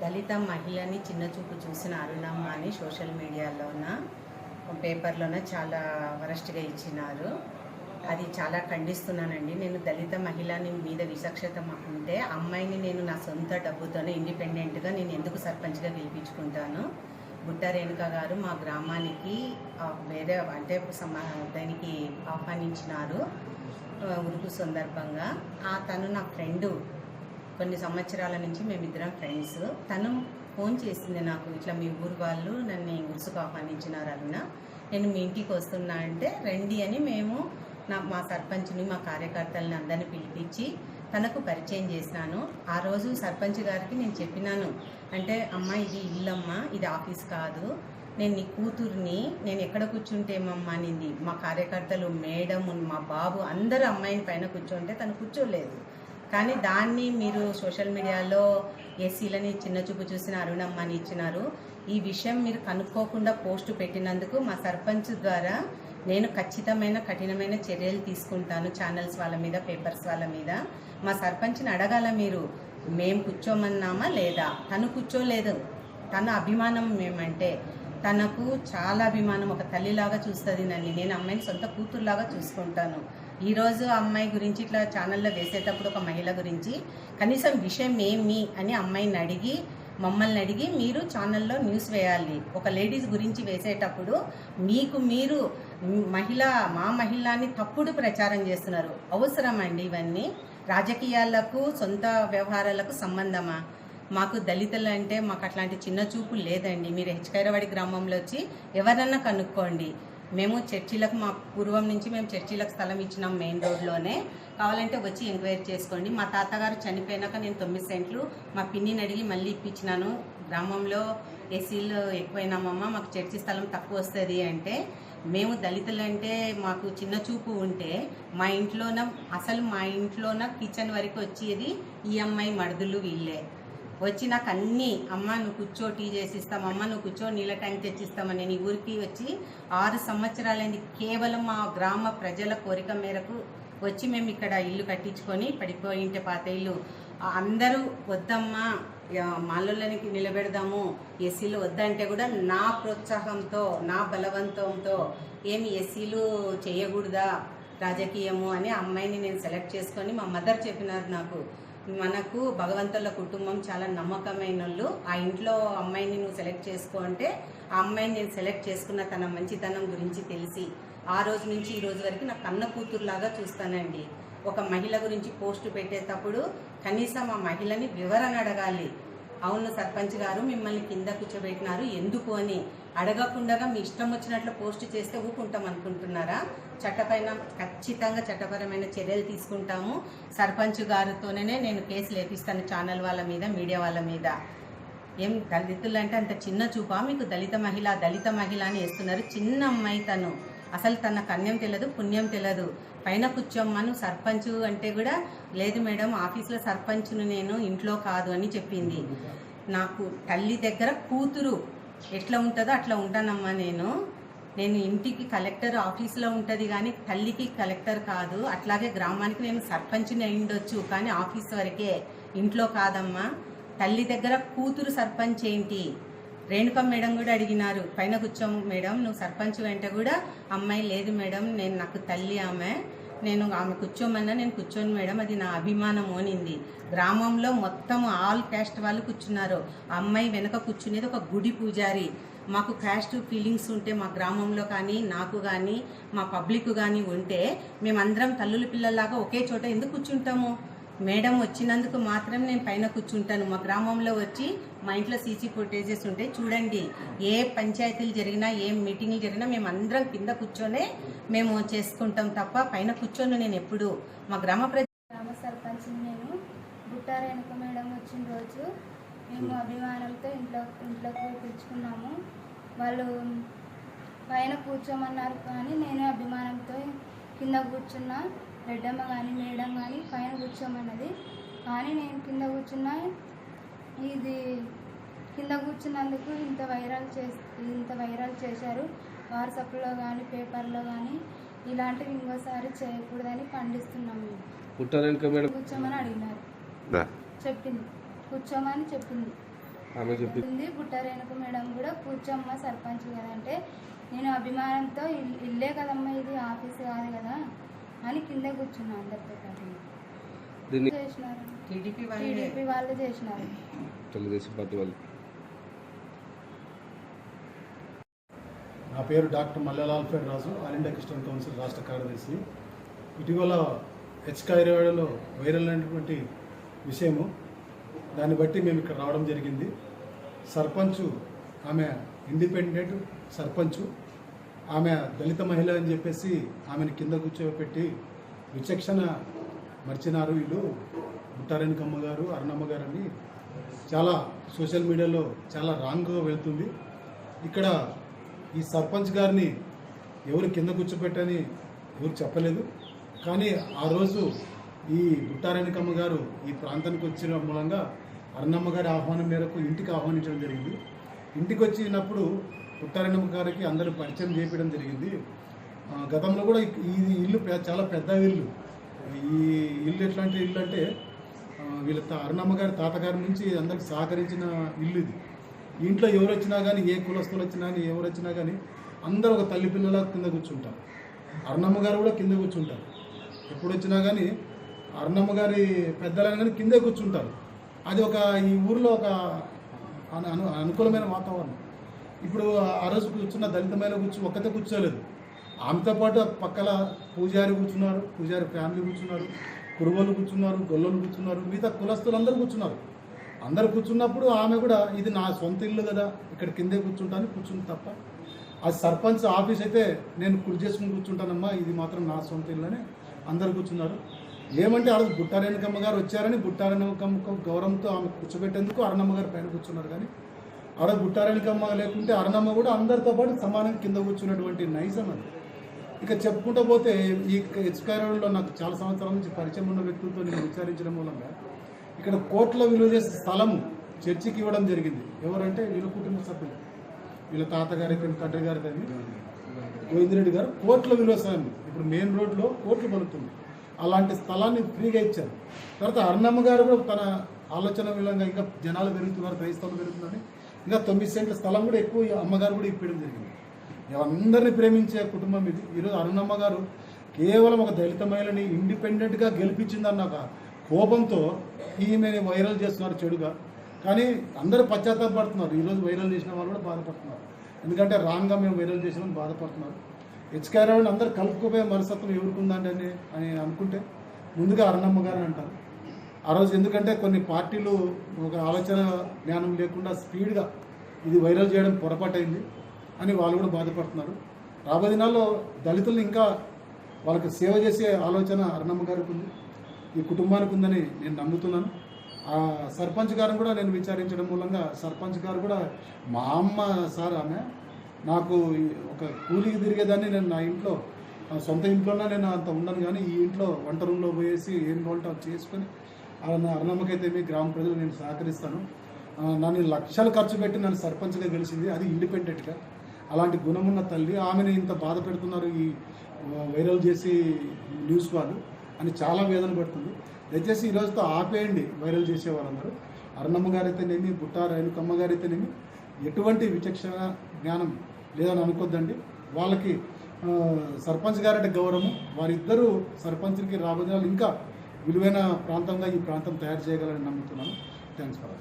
దళిత మహిళని చిన్నచూపు చూసిన అరుణమ్మ అని సోషల్ మీడియాలోన పేపర్లోన చాలా వరస్ట్గా ఇచ్చినారు. అది చాలా ఖండిస్తున్నానండి. నేను దళిత మహిళని మీద విచక్షత ఉంటే అమ్మాయిని నేను నా సొంత డబ్బుతోనే ఇండిపెండెంట్గా నేను ఎందుకు సర్పంచ్గా గెలిపించుకుంటాను. బుట్ట రేణుక గారు మా గ్రామానికి వేరే అంటే దానికి ఆహ్వానించినారు ఉరుకు సందర్భంగా. తను నా ఫ్రెండు, కొన్ని సంవత్సరాల నుంచి మేమిద్దరం ఫ్రెండ్స్. తను ఫోన్ చేసింది నాకు, ఇట్లా మీ ఊరు వాళ్ళు నన్ను ఉరుసుకు ఆహ్వానించినారు అరుణ, నేను మీ ఇంటికి వస్తున్నా అంటే రండి అని మేము మా సర్పంచ్ని మా కార్యకర్తలని అందరినీ పిలిపించి తనకు పరిచయం చేసినాను. ఆ రోజు సర్పంచ్ గారికి నేను చెప్పినాను, అంటే అమ్మ ఇది ఇల్లమ్మ, ఇది ఆఫీస్ కాదు, నేను నీ కూతుర్ని, నేను ఎక్కడ కూర్చుంటేమమ్మా అనింది. మా కార్యకర్తలు, మేడం, మా బాబు అందరూ అమ్మాయిని పైన కూర్చుంటే తను కూర్చోలేదు. కానీ దాన్ని మీరు సోషల్ మీడియాలో ఎస్సీలని చిన్నచూపు చూసిన అరుణమ్మ అని ఇచ్చినారు. ఈ విషయం మీరు కనుక్కోకుండా పోస్టు పెట్టినందుకు మా సర్పంచ్ ద్వారా నేను ఖచ్చితమైన కఠినమైన చర్యలు తీసుకుంటాను. ఛానల్స్ వాళ్ళ మీద, పేపర్స్ వాళ్ళ మీద. మా సర్పంచ్ని అడగాల మీరు, మేము కూర్చోమన్నామా లేదా. తను కూర్చోలేదు. తన అభిమానం మేమంటే తనకు చాలా అభిమానం. ఒక తల్లిలాగా చూస్తుంది నన్ను. నేను అమ్మాయిని సొంత కూతురులాగా చూసుకుంటాను. ఈరోజు అమ్మాయి గురించి ఇట్లా ఛానల్లో వేసేటప్పుడు ఒక మహిళ గురించి కనీసం విషయం ఏమి అని అమ్మాయిని అడిగి, మమ్మల్ని అడిగి మీరు ఛానల్లో న్యూస్ వేయాలి. ఒక లేడీస్ గురించి వేసేటప్పుడు మీకు మీరు మా మహిళని తప్పుడు ప్రచారం చేస్తున్నారు. అవసరమండి ఇవన్నీ? రాజకీయాలకు, సొంత వ్యవహారాలకు సంబంధమా? మాకు దళితులు అంటే మాకు అట్లాంటి చిన్న చూపు లేదండి. మీరు హెచ్కైరవాడి గ్రామంలో వచ్చి ఎవరన్నా కనుక్కోండి. మేము చర్చిలకు, మా పూర్వం నుంచి మేము చర్చిలకు స్థలం ఇచ్చినాం మెయిన్ రోడ్లోనే. కావాలంటే వచ్చి ఎంక్వైరీ చేసుకోండి. మా తాతగారు చనిపోయినాక నేను 9 సెంట్లు మా పిన్నిని అడిగి మళ్ళీ ఇప్పించినాను. గ్రామంలో ఎస్సీలు ఎక్కువైనామమ్మ, మాకు చర్చి స్థలం తక్కువ వస్తుంది అంటే, మేము దళితులు అంటే మాకు చిన్న చూపు ఉంటే మా ఇంట్లోన కిచెన్ వరకు వచ్చేది ఈ అమ్మాయి మడుదులు వీళ్ళే వచ్చి నాకు అన్నీ, అమ్మ నువ్వు కూర్చో, టీ చేసిస్తాం, అమ్మ నువ్వు కూర్చో, నీళ్ళ ట్యాంక్ తెచ్చిస్తామని. నేను ఈ ఊరికి వచ్చి 6 సంవత్సరాలైంది. కేవలం మా గ్రామ ప్రజల కోరిక మేరకు వచ్చి మేము ఇక్కడ ఇల్లు కట్టించుకొని, పడిపోయింటే పాత ఇల్లు, అందరూ వద్దమ్మా మాలోళ్ళనికి నిలబెడదాము, ఎస్సీలు వద్దంటే కూడా నా ప్రోత్సాహంతో, నా బలవంతంతో, ఏమి ఎస్సీలు చేయకూడదా రాజకీయము అని అమ్మాయిని నేను సెలెక్ట్ చేసుకొని, మా మదర్ చెప్పినారు నాకు, మనకు భగవంతుల కుటుంబం చాలా నమ్మకమైన వాళ్ళు, ఆ ఇంట్లో అమ్మాయిని నువ్వు సెలెక్ట్ చేసుకో అంటే ఆ అమ్మాయిని నేను సెలెక్ట్ చేసుకున్న తన మంచితనం గురించి తెలిసి ఆ రోజు నుంచి ఈ రోజు వరకు నా కన్న కూతురులాగా చూస్తానండి. ఒక మహిళ గురించి పోస్టు పెట్టేటప్పుడు కనీసం ఆ మహిళని వివరణ అడగాలి. అవును సర్పంచ్ గారు మిమ్మల్ని కింద కూర్చోబెట్టినారు ఎందుకు అని అడగకుండా మీ ఇష్టం వచ్చినట్లు పోస్ట్ చేస్తే ఊకుంటాం అనుకుంటున్నారా? ఖచ్చితంగా చట్టపరమైన చర్యలు తీసుకుంటాము. సర్పంచ్ గారితోనే నేను కేసులు వేపిస్తాను, ఛానల్ వాళ్ళ మీద, మీడియా వాళ్ళ మీద. ఏం దళితులు అంటే అంత చిన్న చూపా మీకు? దళిత మహిళ అని వేస్తున్నారు. చిన్న అమ్మాయి తను, అసలు తన కన్యం తెలియదు, పుణ్యం తెలియదు. పైన కూర్చోమ్మను సర్పంచ్ అంటే కూడా లేదు మేడం, ఆఫీస్లో సర్పంచ్ను నేను, ఇంట్లో కాదు అని చెప్పింది. నాకు తల్లి దగ్గర కూతురు ఎట్లా ఉంటుందో అట్లా ఉంటానమ్మా నేను. ఇంటికి కలెక్టర్ ఆఫీస్లో ఉంటుంది కానీ తల్లికి కలెక్టర్ కాదు. అట్లాగే గ్రామానికి నేను సర్పంచ్ని అయిండొచ్చు కానీ ఆఫీస్ వరకే, ఇంట్లో కాదమ్మా. తల్లి దగ్గర కూతురు సర్పంచ్ ఏంటి? రేణుక మేడం కూడా అడిగినారు, పైన కూర్చోం మేడం నువ్వు సర్పంచ్ అంటే కూడా అమ్మాయి లేదు మేడం, నాకు తల్లి ఆమె, ఆమె కూర్చోమన్నా నేను కూర్చోను మేడం, అది నా అభిమానం అనింది. గ్రామంలో మొత్తం ఆల్ క్యాస్ట్ వాళ్ళు కూర్చున్నారు. అమ్మాయి వెనక కూర్చునేది ఒక గుడి పూజారి. మాకు క్యాస్ట్ ఫీలింగ్స్ ఉంటే మా గ్రామంలో కానీ, నాకు కానీ, మా పబ్లిక్ కానీ ఉంటే మేమందరం తల్లుల పిల్లల్లాగా ఒకే చోట ఎందుకు కూర్చుంటాము? మేడం వచ్చినందుకు మాత్రం నేను పైన కూర్చుంటాను. మా గ్రామంలో వచ్చి మా ఇంట్లో సీసీ ఫుటేజెస్ ఉంటాయి చూడండి. ఏ పంచాయతీలు జరిగినా ఏ మీటింగ్లు జరిగినా మేము అందరం కింద కూర్చొనే మేము చేసుకుంటాం తప్ప పైన కూర్చొని నేను ఎప్పుడు మా గ్రామ సర్పంచ్ నేను బుట్టారేణుక మేడం వచ్చిన రోజు మేము అభిమానంతో ఇంట్లోకి పిలుచుకున్నాము. వాళ్ళు పైన కూర్చోమన్నారు కానీ నేను అభిమానంతో కింద కూర్చున్నా. రెడ్డమ్మ కానీ మేడం కానీ పైన కూర్చోమన్నది కానీ నేను కింద కూర్చున్నా. ఇది కింద కూర్చున్నందుకు ఇంత వైరల్ చేశారు. వాట్సాప్లో కానీ పేపర్లో కానీ ఇలాంటివి ఇంకోసారి చేయకూడదని ఖండిస్తున్నాము. కూర్చోమని అడిగినారు, చెప్పింది కూర్చోమని చెప్పింది. బుట్టారేణుక మేడం కూడా కూర్చోమ్మ సర్పంచ్ కదా అంటే నేను అభిమానంతో ఇల్లే కదమ్మా ఇది ఆఫీస్ కాదు కదా అని కింద కూర్చున్నా. అందరితో పాటు చేసినారు, టీడీపీ వాళ్ళు చేసినారు. తెలుగుదేశం పార్టీ వాళ్ళు. నా పేరు డాక్టర్ మల్లెలాల్ రాజు, ఆల్ ఇండియా క్రిస్టియన్ కౌన్సిల్ రాష్ట్ర కార్యదర్శి. ఇటీవల హెచ్కాయిరవాడలో వైరల్ అయినటువంటి విషయము, దాన్ని బట్టి మేము ఇక్కడ రావడం జరిగింది. సర్పంచు ఆమె ఇండిపెండెంట్ సర్పంచు, ఆమె దళిత మహిళ అని చెప్పేసి ఆమెను కింద కూర్చోబెట్టి విచక్షణ మర్చినారు వీళ్ళు. బుట్టారేణుకమ్మ గారు, అరుణమ్మ గారు అని చాలా సోషల్ మీడియాలో చాలా రాంగ్గా వెళ్తుంది. ఇక్కడ ఈ సర్పంచ్ గారిని ఎవరు కింద కూర్చోబెట్టని ఎవరు చెప్పలేదు. కానీ ఆ రోజు ఈ బుట్టారేణుకమ్మ గారు ఈ ప్రాంతానికి వచ్చిన మూలంగా అరుణమ్మ గారి ఆహ్వానం మేరకు ఇంటికి ఆహ్వానించడం జరిగింది. ఇంటికి వచ్చినప్పుడు బుట్టారేణమ్మ గారికి అందరూ పరిచయం చేయడం జరిగింది. గతంలో కూడా ఈ ఇల్లు చాలా పెద్ద ఇల్లు. ఈ ఇల్లు ఎట్లాంటి ఇల్లు అంటే వీళ్ళ అరుణమ్మ గారి తాతగారి నుంచి అందరికి సహకరించిన ఇల్లు ఇది. ఇంట్లో ఎవరు వచ్చినా కానీ, ఏ కులస్తులు వచ్చినా కానీ, ఎవరు వచ్చినా కానీ అందరూ ఒక తల్లి పిల్లల కింద కూర్చుంటారు. అరుణమ్మ గారు కూడా కింద కూర్చుంటారు. ఎప్పుడు వచ్చినా కానీ అరుణమ్మ గారి పెద్దలని కానీ కిందే కూర్చుంటారు. అది ఒక ఈ ఊరిలో ఒక అనుకూలమైన వాతావరణం. ఇప్పుడు ఆ రోజు కూర్చున్న దళితమైన ఒక్కతే కూర్చోలేదు. ఆమెతో పాటు పక్కల పూజారి కూర్చున్నారు, పూజారి ఫ్యామిలీ కూర్చున్నారు, కురువలు కూర్చున్నారు, గొల్లలు కూర్చున్నారు, మిగతా కులస్తులు అందరూ కూర్చున్నారు. అందరు కూర్చున్నప్పుడు ఆమె కూడా ఇది నా సొంత ఇల్లు కదా, ఇక్కడ కిందే కూర్చుంటాను కూర్చుంది తప్ప, అది సర్పంచ్ ఆఫీస్ అయితే నేను కుర్చీ చేసుకుని కూర్చుంటానమ్మా, ఇది మాత్రం నా సొంత ఇల్లు అని అందరు కూర్చున్నారు. ఏమంటే ఆ రోజు బుట్టారేణుకమ్మ గారు వచ్చారని బుట్టారేణుకమ్మ గౌరవంతో ఆమె కూర్చోబెట్టేందుకు అరుణమ్మ గారు పైన కూర్చున్నారు. కానీ ఆడ బుట్టారేణుకమ్మ లేకుంటే అరుణమ్మ కూడా అందరితో పాటు సమానంగా కింద కూర్చున్నటువంటి నైజం అది. ఇక చెప్పుకుంటూ పోతే ఈ హెచ్కాయిరవాడలో నాకు చాలా సంవత్సరాల నుంచి పరిచయం ఉన్న వ్యక్తులతో నేను విచారించడం మూలంగా ఇక్కడ కోట్ల విలువ చేసే స్థలము చర్చికి ఇవ్వడం జరిగింది. ఎవరంటే వీళ్ళ కుటుంబ సభ్యులు, వీళ్ళ తాతగారి తండ్రి గారి గోవిందరెడ్డి గారు కోట్ల విలువ స్థలం ఇప్పుడు మెయిన్ రోడ్లో కోట్లు పలుకుతుంది. అలాంటి స్థలాన్ని ఫ్రీగా ఇచ్చారు. తర్వాత అరుణమ్మ గారు కూడా తన ఆలోచన విధంగా ఇంకా జనాలు పెరుగుతున్నారు, క్రైస్తవులు పెరుగుతున్నారని ఇంకా 9 సెంట్ల స్థలం కూడా ఎక్కువ అమ్మగారు కూడా ఇప్పడం జరిగింది. అందరినీ ప్రేమించే కుటుంబం ఇది. ఈరోజు అరుణమ్మ గారు కేవలం ఒక దళిత మహిళని ఇండిపెండెంట్గా గెలిపించిందన్న ఒక కోపంతో ఈమె వైరల్ చేస్తున్నారు చెడుగా. కానీ అందరూ పశ్చాత్తాపడుతున్నారు. ఈరోజు వైరల్ చేసిన వాళ్ళు కూడా బాధపడుతున్నారు. ఎందుకంటే రాంగ్గా మేము వైరల్ చేసినామని బాధపడుతున్నారు. హెచ్కాయిరవాడని అందరూ కలుపుకుపోయే మనస్తత్వం ఎవరుకుందండి అని అనుకుంటే ముందుగా అరుణమ్మ గారు అంటారు. ఆ రోజు ఎందుకంటే కొన్ని పార్టీలు ఒక ఆలోచన జ్ఞానం లేకుండా స్పీడ్గా ఇది వైరల్ చేయడం పొరపాటైంది అని వాళ్ళు కూడా బాధపడుతున్నారు. రాబోయే దినాల్లో దళితులను ఇంకా వాళ్ళకి సేవ చేసే ఆలోచన అరుణమ్మ గారికి ఉంది, ఈ కుటుంబానికి ఉందని నేను నమ్ముతున్నాను. ఆ సర్పంచ్ గారిని కూడా నేను విచారించడం మూలంగా సర్పంచ్ గారు కూడా మా అమ్మ సార్ ఆమె నాకు ఒక కూలికి తిరిగేదాన్ని, నేను నా ఇంట్లో సొంత ఇంట్లోనే నేను అంత ఉండను, కానీ ఈ ఇంట్లో వంట రూమ్లో పోయేసి ఏం వంట చేసుకొని అరుణమ్మకైతే మీ గ్రామ ప్రజలు నేను సహకరిస్తాను. నన్ను లక్షలు ఖర్చు పెట్టి నన్ను సర్పంచ్గా గెలిచింది, అది ఇండిపెండెంట్గా. అలాంటి గుణమున్న తల్లి ఆమెను ఇంత బాధ పెడుతున్నారు ఈ వైరల్ చేసి న్యూస్ వాళ్ళు అని చాలా వేదన పడుతుంది. దయచేసి ఈరోజుతో ఆపేయండి వైరల్ చేసే వాళ్ళందరూ. అరుణమ్మ గారైతేనేమి, బుట్టారేణుకమ్మ గారైతేనేమి ఎటువంటి విచక్షణ జ్ఞానం లేదని అనుకోద్దండి. వాళ్ళకి సర్పంచ్ గారంటే గౌరవం. వారిద్దరూ సర్పంచ్కి రాబోయే ఇంకా విలువైన ప్రాంతంగా ఈ ప్రాంతం తయారు చేయగలని నమ్ముతున్నాను. Thanks for